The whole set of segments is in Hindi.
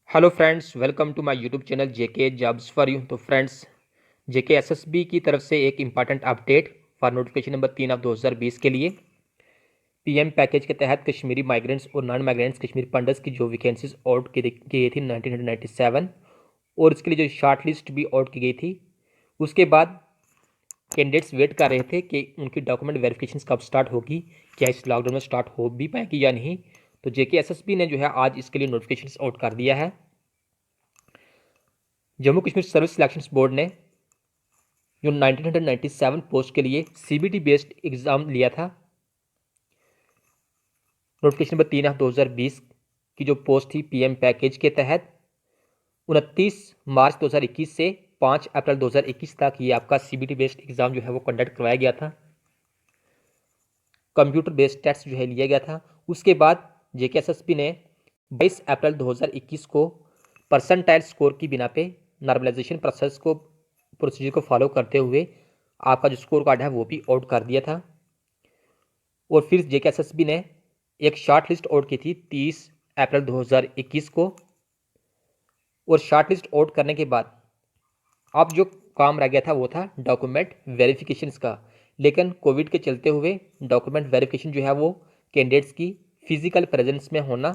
Hello friends, welcome to my YouTube channel JK jobs for you. तो फ्रेंड्स, जेके एसएसबी की तरफ से एक important update for notification number 3/2020 के लिए पीएम पैकेज के तहत कश्मीरी माइग्रेंट्स और नॉन माइग्रेंट्स कश्मीरी पंडित्स की जो वैकेंसीज आउट की गई थी 1997, और उसके लिए जो शॉर्ट लिस्ट भी आउट की गई थी। उसके बाद कैंडिडेट्स वेट कर रहे थे कि उनकी डॉक्यूमेंट वेरिफिकेशन कब स्टार्ट होगी, क्या इस लॉकडाउन में स्टार्ट हो भी पाएगी या नहीं। तो जेके एसएसबी ने जो है आज इसके लिए नोटिफिकेशन आउट कर दिया है। Jammu Kashmir service selection board ने जो 1997 पोस्ट के लिए सीबीटी बेस्ड एग्ज़ाम लिया था, नोटिफिकेशन नंबर 3/2020 की जो पोस्ट थी पीएम पैकेज के तहत 29 मार्च 2021 से 5 अप्रैल 2021 तक ये आपका सीबीटी बेस्ड एग्ज़ाम जो है वो कंडक्ट करवाया गया था। कंप्यूटर बेस्ड टेस्ट जो है लिया गया था। उसके बाद जेकेएसएसपी ने 22 अप्रैल 2021 को परसेंटाइल स्कोर की बिना पे नॉर्मलाइजेशन प्रोसीजर को फॉलो करते हुए आपका जो स्कोर कार्ड है वो भी आउट कर दिया था। और फिर जेकेएसएसबी ने एक शॉर्ट लिस्ट आउट की थी 30 अप्रैल 2021 को। और शॉर्ट लिस्ट आउट करने के बाद अब जो काम रह गया था वो था डॉक्यूमेंट वेरिफिकेशंस का। लेकिन कोविड के चलते हुए डॉक्यूमेंट वेरिफिकेशन जो है वो कैंडिडेट्स की फिजिकल प्रेजेंस में होना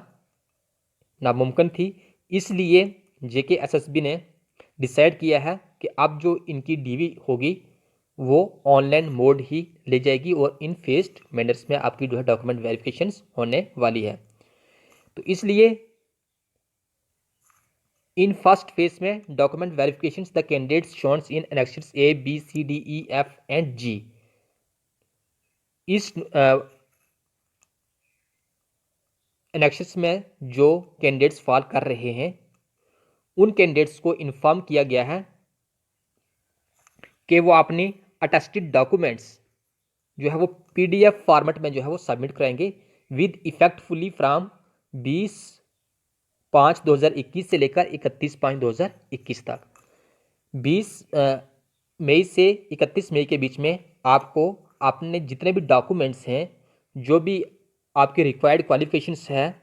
नामुमकिन थी। इसलिए जेकेएसएसबी ने डिसाइड किया है कि अब जो इनकी डीवी होगी वो ऑनलाइन मोड ही ले जाएगी और इन फेस्ड मैनर्स में आपकी जो है डॉक्यूमेंट वेरिफिकेशन होने वाली है। तो इसलिए इन फर्स्ट फेज में document verification the candidates shown in annexes A B C D E F and G. इस एनेक्सेस में जो कैंडिडेट्स फॉल कर रहे हैं उन कैंडिडेट्स को इन्फॉर्म किया गया है कि वो अपनी अटेस्टेड डॉक्यूमेंट्स जो है वो पीडीएफ फॉर्मेट में जो है वो सबमिट कराएंगे विद इफेक्टफुली फ्रॉम 20/5/2021 से लेकर 31/5/2021 तक। 20 मई से 31 मई के बीच में आपको अपने जितने भी डॉक्यूमेंट्स हैं, जो भी आपके रिक्वायर्ड क्वालिफिकेशंस हैं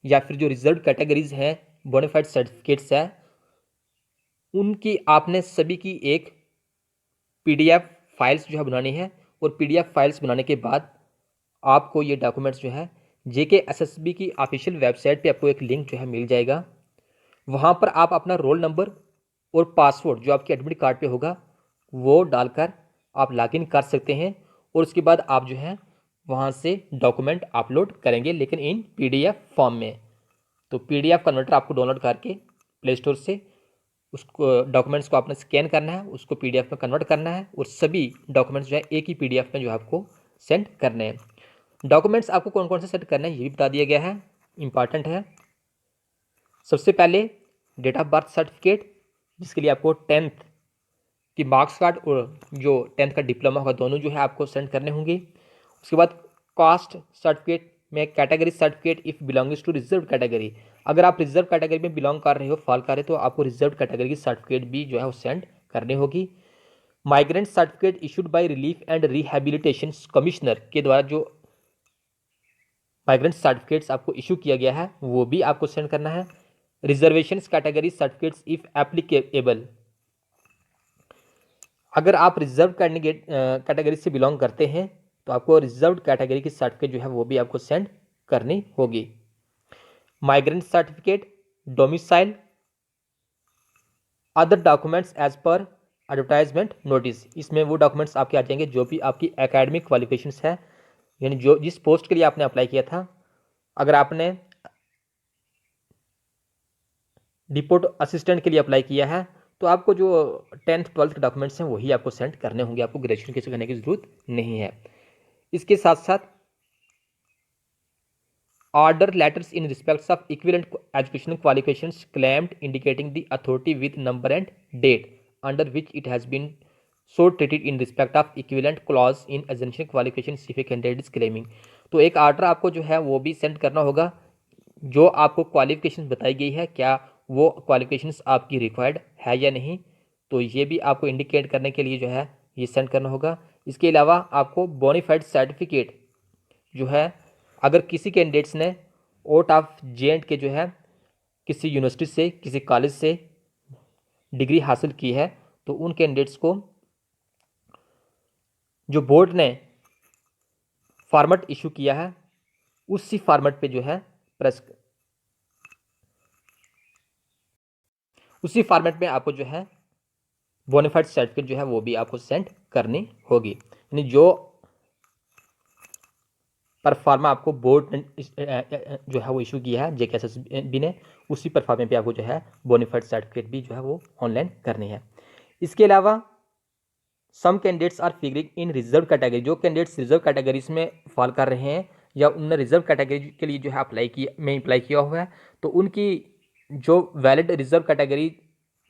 या फिर जो रिजर्व कैटेगरीज हैं, बोनाफाइड सर्टिफिकेट्स हैं, उनकी आपने सभी की एक पीडीएफ फाइल्स जो है बनानी है। और पीडीएफ फाइल्स बनाने के बाद आपको ये डॉक्यूमेंट्स जो है जेकेएसएसबी की ऑफिशियल वेबसाइट पे आपको एक लिंक जो है मिल जाएगा। वहाँ पर आप अपना रोल नंबर और पासवर्ड जो आपके एडमिट कार्ड पे होगा वो डालकर आप लॉगिन कर सकते हैं। और उसके बाद आप जो है वहाँ से डॉक्यूमेंट अपलोड करेंगे, लेकिन इन पीडीएफ फॉर्म में। तो पीडीएफ कन्वर्टर आपको डाउनलोड करके प्ले स्टोर से उसको डॉक्यूमेंट्स को आपने स्कैन करना है, उसको पीडीएफ में कन्वर्ट करना है और सभी डॉक्यूमेंट्स जो है एक ही पीडीएफ में जो है आपको सेंड करने हैं। डॉक्यूमेंट्स आपको कौन कौन से सेंड करने हैं ये भी बता दिया गया है, इंपॉर्टेंट है। सबसे पहले डेट ऑफ बर्थ सर्टिफिकेट, जिसके लिए आपको 10th की मार्क्स कार्ड और जो 10th का डिप्लोमा होगा दोनों जो है आपको सेंड करने होंगे। उसके बाद कास्ट सर्टिफिकेट में category certificate if belongings to reserve category. अगर आप रिजर्व कैटेगरी में बिलोंग कर रहे हो, फॉल कर रहे हो, तो आपको रिजर्व कैटेगरी की सर्टिफिकेट भी जो है वो सेंड करनी होगी। Migrant certificate issued by relief and rehabilitation commissioner के द्वारा जो माइग्रेंट सर्टिफिकेट्स आपको इशू किया गया है वो भी आपको सेंड करना है। Reservation category certificates if applicable, अगर आप रिजर्व कैटेगरी से बिलोंग करते हैं तो आपको रिजर्व कैटेगरी की सर्टिफिकेट जो है वो भी आपको सेंड करनी होगी। Migrant certificate, domicile, other documents as per advertisement notice, इसमें वो डॉक्यूमेंट्स आपके आ जाएंगे जो भी आपकी एकेडमिक क्वालिफिकेशंस है, यानी जो जिस पोस्ट के लिए आपने अप्लाई किया था। अगर आपने डिपोट असिस्टेंट के लिए अप्लाई किया है तो आपको जो 10th 12th के डॉक्यूमेंट्स हैं वही आपको सेंड करने होंगे, आपको ग्रेजुएशन कैसे करने की जरूरत नहीं है। इसके साथ साथ order letters in respect of equivalent educational qualifications claimed indicating the authority with number and date under which it has been so treated in respect of equivalent clause in essential qualification specific candidate is claiming. तो एक ऑर्डर आपको जो है वो भी सेंड करना होगा, जो आपको क्वालिफिकेशन बताई गई है क्या वो क्वालिफिकेशंस आपकी रिक्वायर्ड है या नहीं, तो ये भी आपको इंडिकेट करने के लिए जो है ये सेंड करना होगा। इसके अलावा आपको बोनाफाइड सर्टिफिकेट जो है, अगर किसी कैंडिडेट्स ने आउट ऑफ जे एंड के जो है किसी यूनिवर्सिटी से, किसी कॉलेज से डिग्री हासिल की है, तो उन कैंडिडेट्स को जो बोर्ड ने फॉर्मेट इशू किया है उसी फॉर्मेट पे जो है प्रेस, उसी फॉर्मेट में आपको जो है बोनाफाइड सर्टिफिकेट जो है वो भी आपको सेंड करनी होगी। यानी जो परफॉर्मा आपको बोर्ड ने जो है वो इशू किया है JKSSB ने, उसी परफॉर्मे पे आपको जो है बोनाफाइड सर्टिफिकेट भी जो है वो ऑनलाइन करनी है। इसके अलावा some candidates are figuring in reserve category, जो कैंडिडेट्स रिजर्व कैटेगरीज में फॉल कर रहे हैं या उन्होंने रिजर्व कैटेगरी के लिए जो है अप्लाई किया हुआ है, तो उनकी जो वैलिड रिजर्व कैटेगरी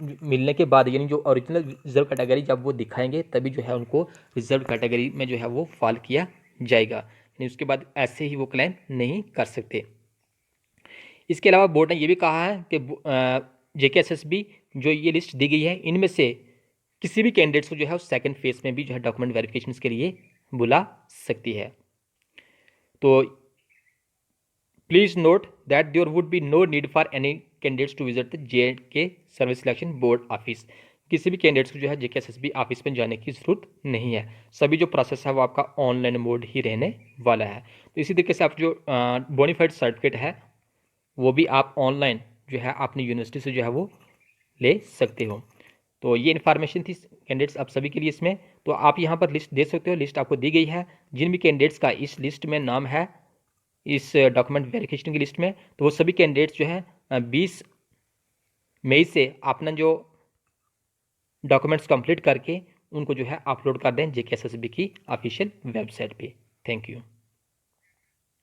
मिलने के बाद, यानी जो ओरिजिनल रिजर्व कैटेगरी जब वो दिखाएंगे तभी जो है उनको रिजर्व कैटेगरी में जो है वो फॉल किया जाएगा, यानी उसके बाद ऐसे ही वो क्लेम नहीं कर सकते। इसके अलावा बोर्ड ने ये भी कहा है कि JKSSB जो ये लिस्ट दी गई है इनमें से किसी भी कैंडिडेट्स को जो है सेकंड फेज में भी जो है डॉक्यूमेंट वेरिफिकेशन के लिए बुला सकती है। तो please note that there would be no need for any candidates to visit the JK service selection board office. किसी भी कैंडिडेट्स को जो है JKSSB ऑफिस में जाने की जरूरत नहीं है, सभी जो प्रोसेस है वो आपका ऑनलाइन मोड ही रहने वाला है। तो इसी तरीके से आप जो बोनाफाइड सर्टिफिकेट है वो भी आप ऑनलाइन जो है अपनी यूनिवर्सिटी से जो है वो ले सकते हो। तो ये इन्फॉर्मेशन थी कैंडिडेट्स आप सभी के लिए इसमें। तो आप यहाँ पर लिस्ट दे सकते हो, लिस्ट आपको दी गई है। जिन भी कैंडिडेट्स का इस लिस्ट में नाम है, इस डॉक्यूमेंट वेरिफिकेशन की लिस्ट में, तो वो सभी कैंडिडेट्स जो है 20 मई से अपना जो डॉक्यूमेंट्स कंप्लीट करके उनको जो है अपलोड कर दें JKSSB की ऑफिशियल वेबसाइट पे। Thank you.